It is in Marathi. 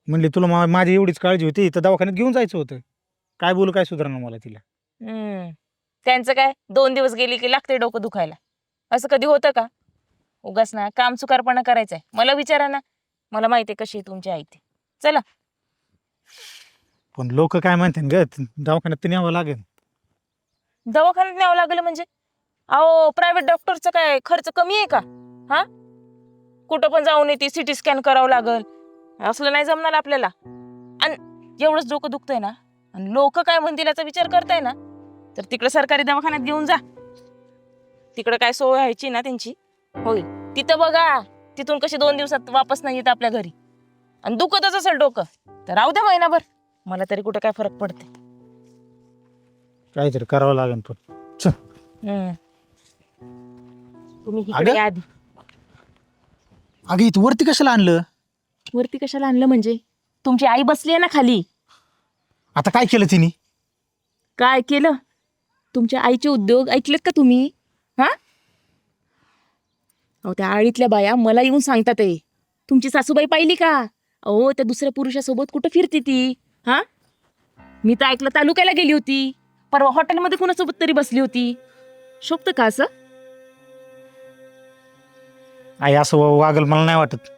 म्हणली तुला माझी एवढीच काळजी होती तर दवाखान्यात घेऊन जायचं होतं. काय बोलू काय सुधारणा मला तिला. त्यांचं काय 2 दिवस गेली की लागते डोकं दुखायला. असं कधी होतं का? उगाच ना काम चुकारपणा करायचंय. मला विचारा ना, मला माहितीये कशी आहे तुमची आई ती. चला. पण लोक काय म्हणतात ग, दवाखान्यात तर न्यावं लागेल. दवाखान्यात न्यावं लागलं म्हणजे? अहो प्रायव्हेट डॉक्टरचा काय खर्च कमी आहे का? हा, कुठं पण जाऊन येते, सिटी स्कॅन करावं लागल, असलं नाही जमणार आपल्याला. आणि एवढंच डोकं दुखतंय ना, आणि लोक काय म्हणतील याचा विचार करताय ना, तर तिकडे सरकारी दवाखान्यात घेऊन जा. तिकडे काय सोय व्हायची ना त्यांची होईल तिथं बघा. तिथून कशी 2 दिवसात वापस नाही येत आपल्या घरी. आणि दुखतच असेल डोकं तर राहू द्या महिनाभर. मला तरी कुठं काय फरक पडते. काहीतरी करावं लागेल. पण चल. तुम्ही इकडे या आधी. अगं इथं वरती कशाला आणलं? वरती कशाला आणलं म्हणजे? तुमची आई बसली आहे ना खाली. आता काय केलं तिने? काय केलं? तुमच्या आईचे उद्योग ऐकलेत का तुम्ही? हा, अहो त्या आळीतल्या बाया मला येऊन सांगतात आहे, तुमची सासूबाई पाहिली का? अहो त्या दुसऱ्या पुरुषासोबत कुठं फिरती ती. हा, मी तर ऐकलं तालुक्याला गेली होती, परवा हॉटेलमध्ये कुणासोबत तरी बसली होती. शोभतं का असं? आई असं वागल मला नाही वाटत.